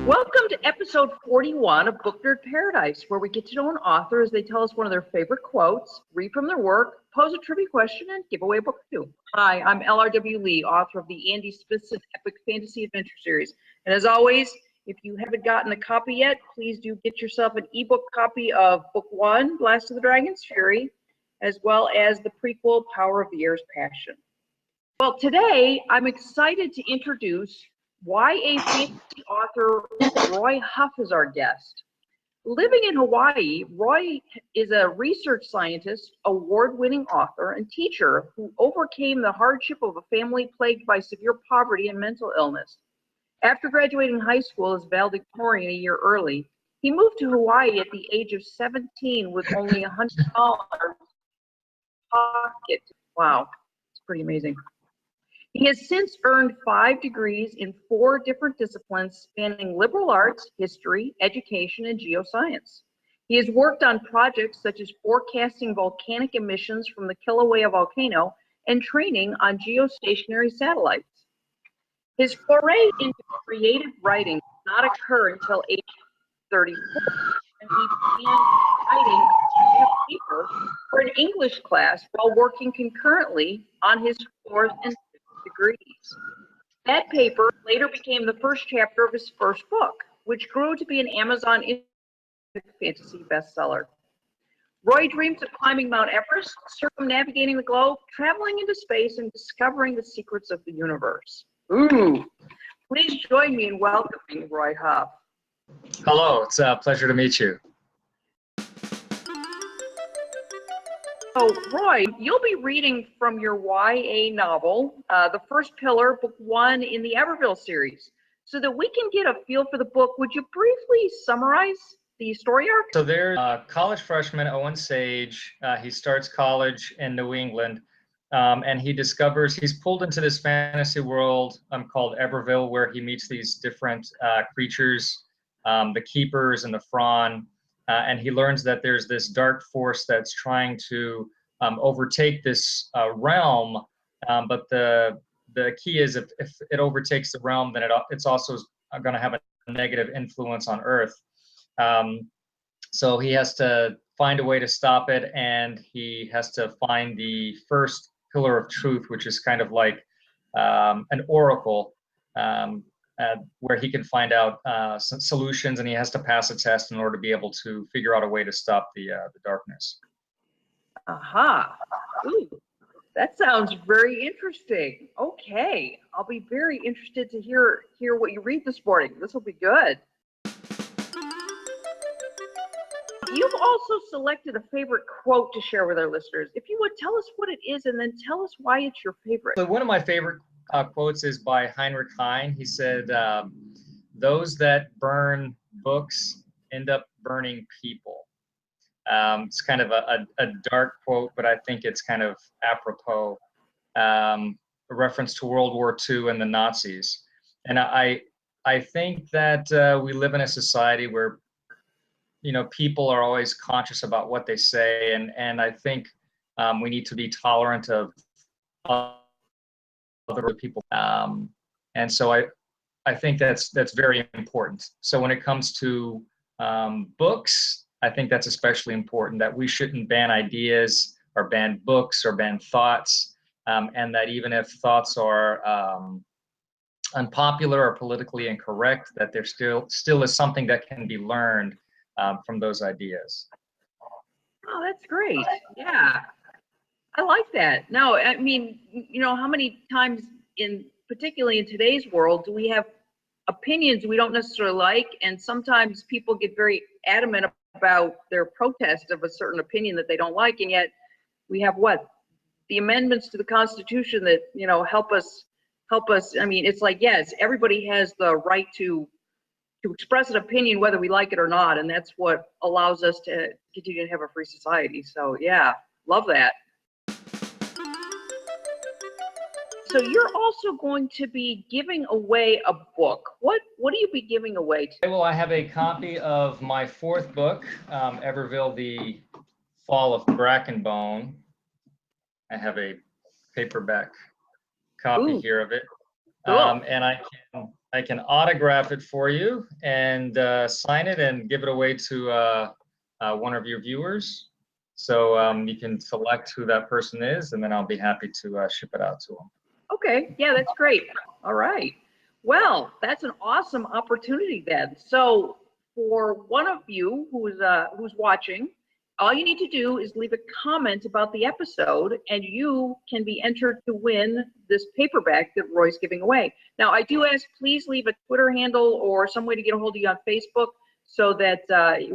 Welcome to episode 41 of Book Nerd Paradise, where we get to know an author as they tell us one of their favorite quotes, read from their work, pose a trivia question, and give away a book too. Hi, I'm LRW Lee, author of the Andy Smithson Epic Fantasy Adventure Series. And as always, if you haven't gotten a copy yet, please do get yourself an ebook copy of Book 1, Blast of the Dragon's Fury, as well as the prequel, Power of the Air's Passion. Well, today I'm excited to introduce YA fantasy author Roy Huff is our guest. Living in Hawaii, Roy is a research scientist, award-winning author, and teacher who overcame the hardship of a family plagued by severe poverty and mental illness. After graduating high school as valedictorian a year early, he moved to Hawaii at the age of 17 with only $100 pocket. Wow, it's pretty amazing. He has since earned 5 degrees in 4 different disciplines spanning liberal arts, history, education, and geoscience. He has worked on projects such as forecasting volcanic emissions from the Kilauea volcano and training on geostationary satellites. His foray into creative writing did not occur until age 34, and he began writing in a paper for an English class while working concurrently on his 4th and 5th degrees. That paper later became the first chapter of his first book, which grew to be an Amazon fantasy bestseller. Roy dreams of climbing Mount Everest, circumnavigating the globe, traveling into space, and discovering the secrets of the universe. Ooh! Please join me in welcoming Roy Huff. Hello, it's a pleasure to meet you. So, Roy, you'll be reading from your YA novel, The First Pillar, Book 1 in the Everville series. So that we can get a feel for the book, would you briefly summarize the story arc? So there's a college freshman, Owen Sage. He starts college in New England, and he discovers he's pulled into this fantasy world called Everville, where he meets these different creatures, the Keepers and the Fron. And he learns that there's this dark force that's trying to overtake this realm, but the key is if it overtakes the realm, then it's also going to have a negative influence on Earth. So he has to find a way to stop it, and he has to find the first pillar of truth, which is kind of like an oracle, where he can find out some solutions, and he has to pass a test in order to be able to figure out a way to stop the darkness. Aha. Ooh, that sounds very interesting. Okay, I'll be very interested to hear what you read this morning. This will be good. You've also selected a favorite quote to share with our listeners. If you would tell us what it is, and then tell us why it's your favorite. So one of my favorite quotes is by Heinrich Heine. He said, "Those that burn books end up burning people." It's kind of a dark quote, but I think it's kind of apropos, a reference to World War II and the Nazis. And I think that we live in a society where, people are always conscious about what they say, and I think we need to be tolerant of other people. And so I think that's very important. So when it comes to books, I think that's especially important, that we shouldn't ban ideas or ban books or ban thoughts, and that even if thoughts are unpopular or politically incorrect, that there still is something that can be learned from those ideas. Oh, that's great. Yeah, I like that. No, I mean, how many times particularly in today's world, do we have opinions we don't necessarily like, and sometimes people get very adamant about their protest of a certain opinion that they don't like, and yet we have the amendments to the Constitution that help us. I mean, it's like, yes, everybody has the right to express an opinion whether we like it or not, and that's what allows us to continue to have a free society. So yeah, love that. So you're also going to be giving away a book. What will you be giving away today? Well, I have a copy of my 4th book, Everville, the Fall of Brackenbone. I have a paperback copy here of it. Cool. And I can autograph it for you and sign it and give it away to one of your viewers. So you can select who that person is, and then I'll be happy to ship it out to them. Okay, yeah, that's great. All right. Well, that's an awesome opportunity then. So for one of you who's watching, all you need to do is leave a comment about the episode, and you can be entered to win this paperback that Roy's giving away. Now, I do ask, please leave a Twitter handle or some way to get a hold of you on Facebook so that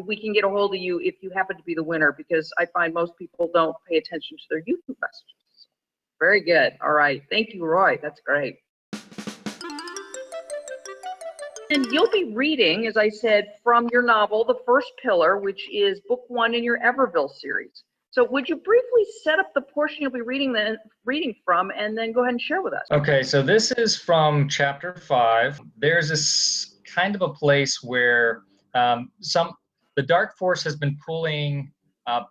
we can get a hold of you if you happen to be the winner, because I find most people don't pay attention to their YouTube messages. Very good. All right. Thank you, Roy. That's great. And you'll be reading, as I said, from your novel, The First Pillar, which is book 1 in your Everville series. So would you briefly set up the portion you'll be reading from, and then go ahead and share with us? Okay, so this is from chapter 5. There's this kind of a place where the dark force has been pulling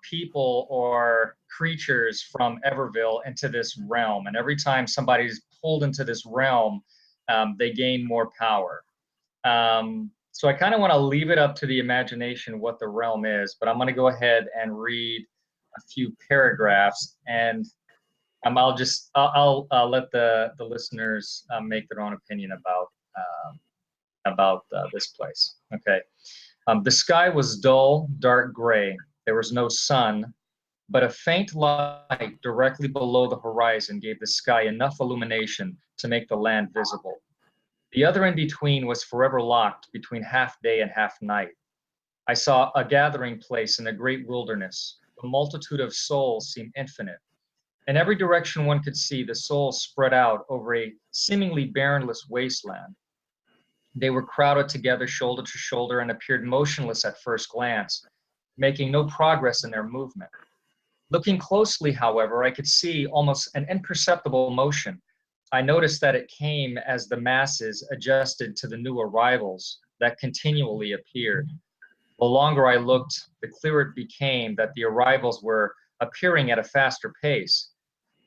people or creatures from Everville into this realm, and every time somebody's pulled into this realm, they gain more power. So I kind of want to leave it up to the imagination what the realm is, but I'm going to go ahead and read a few paragraphs, and I'll let the listeners make their own opinion about this place. Okay. The sky was dull, dark gray. There was no sun, but a faint light directly below the horizon gave the sky enough illumination to make the land visible. The other in between was forever locked between half day and half night. I saw a gathering place in a great wilderness. The multitude of souls seemed infinite. In every direction one could see, the souls spread out over a seemingly barrenless wasteland. They were crowded together shoulder to shoulder and appeared motionless at first glance, making no progress in their movement. Looking closely, however, I could see almost an imperceptible motion. I noticed that it came as the masses adjusted to the new arrivals that continually appeared. The longer I looked, the clearer it became that the arrivals were appearing at a faster pace.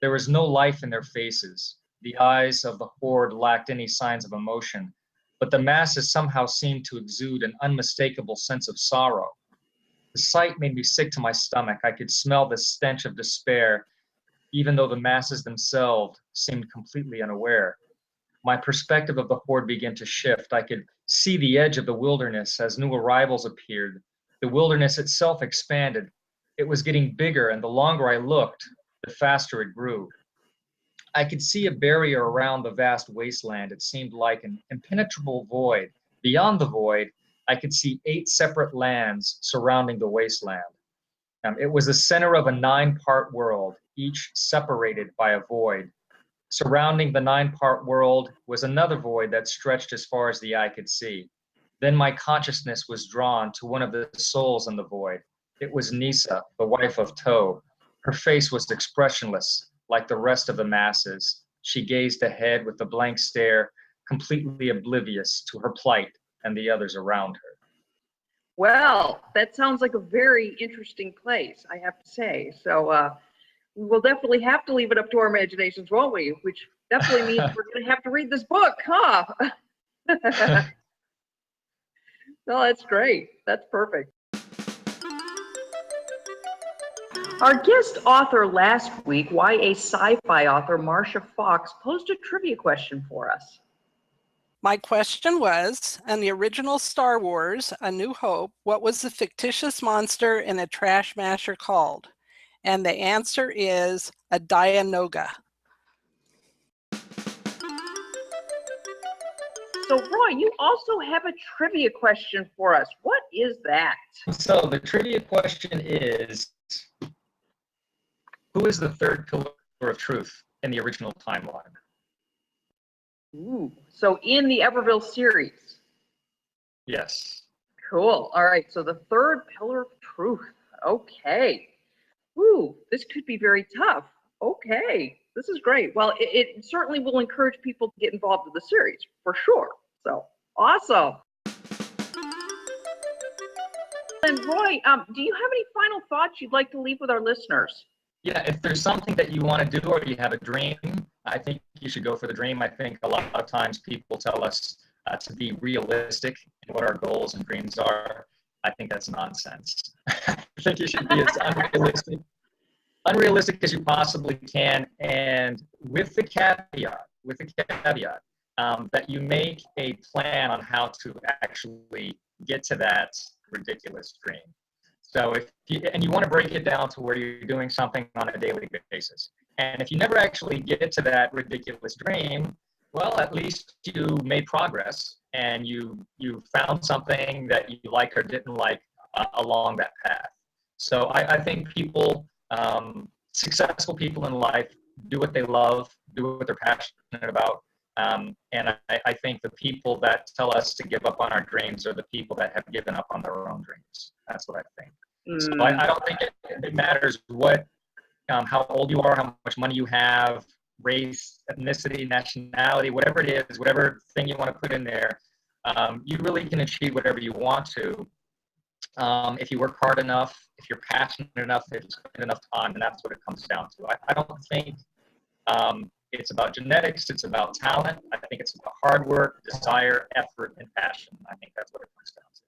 There was no life in their faces. The eyes of the horde lacked any signs of emotion, but the masses somehow seemed to exude an unmistakable sense of sorrow. The sight made me sick to my stomach. I could smell the stench of despair, even though the masses themselves seemed completely unaware. My perspective of the horde began to shift. I could see the edge of the wilderness as new arrivals appeared. The wilderness itself expanded. It was getting bigger, and the longer I looked, the faster it grew. I could see a barrier around the vast wasteland. It seemed like an impenetrable void. Beyond the void, I could see 8 separate lands surrounding the wasteland. It was the center of a 9-part world, each separated by a void. Surrounding the 9-part world was another void that stretched as far as the eye could see. Then my consciousness was drawn to one of the souls in the void. It was Nisa, the wife of To. Her face was expressionless, like the rest of the masses. She gazed ahead with a blank stare, completely oblivious to her plight and the others around her. Well, that sounds like a very interesting place, I have to say. So we will definitely have to leave it up to our imaginations, won't we? Which definitely means we're going to have to read this book, huh? No, that's great. That's perfect. Our guest author last week, YA sci-fi author Marcia Fox, posed a trivia question for us. My question was, in the original Star Wars, A New Hope, what was the fictitious monster in a trash masher called? And the answer is a Dianoga. So Roy, you also have a trivia question for us. What is that? So the trivia question is, who is the third pillar of truth in the original timeline? Ooh, so in the Everville series. Yes. Cool. All right. So the third pillar of truth. Okay. Ooh, this could be very tough. Okay. This is great. Well, it certainly will encourage people to get involved with the series for sure. So awesome. And Roy, do you have any final thoughts you'd like to leave with our listeners? Yeah, if there's something that you want to do or you have a dream, I think you should go for the dream. I think a lot of times people tell us to be realistic in what our goals and dreams are. I think that's nonsense. I think you should be as unrealistic as you possibly can, and with the caveat that you make a plan on how to actually get to that ridiculous dream. So if you want to break it down to where you're doing something on a daily basis. And if you never actually get to that ridiculous dream, well, at least you made progress and you found something that you like or didn't like along that path. So I think people, successful people in life, do what they love, do what they're passionate about. And I think the people that tell us to give up on our dreams are the people that have given up on their own dreams. That's what I think. So I don't think it matters what, how old you are, how much money you have, race, ethnicity, nationality, whatever it is, whatever thing you want to put in there, you really can achieve whatever you want to. If you work hard enough, if you're passionate enough, if you spend enough time, and that's what it comes down to. I don't think it's about genetics, it's about talent. I think it's about hard work, desire, effort, and passion. I think that's what it comes down to.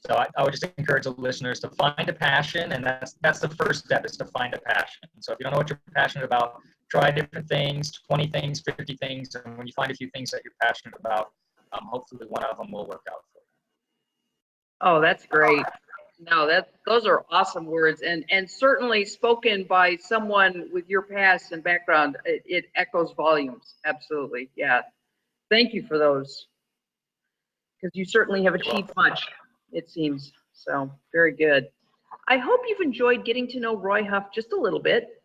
So I would just encourage the listeners to find a passion, and that's the first step, is to find a passion. So if you don't know what you're passionate about, try different things, 20 things, 50 things, and when you find a few things that you're passionate about, hopefully one of them will work out for you. Oh, that's great. No, those are awesome words, and certainly spoken by someone with your past and background, it echoes volumes. Absolutely, yeah. Thank you for those, because you certainly have achieved much, it seems. So very good. I hope you've enjoyed getting to know Roy Huff just a little bit.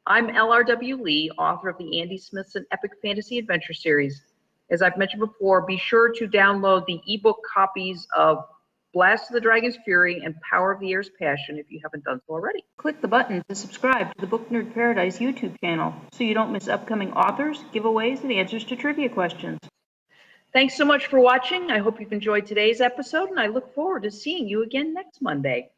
I'm LRW Lee, author of the Andy Smithson Epic Fantasy Adventure Series. As I've mentioned before, be sure to download the ebook copies of Blast of the Dragon's Fury and Power of the Air's Passion if you haven't done so already. Click the button to subscribe to the Book Nerd Paradise YouTube channel so you don't miss upcoming authors, giveaways, and answers to trivia questions. Thanks so much for watching. I hope you've enjoyed today's episode, and I look forward to seeing you again next Monday.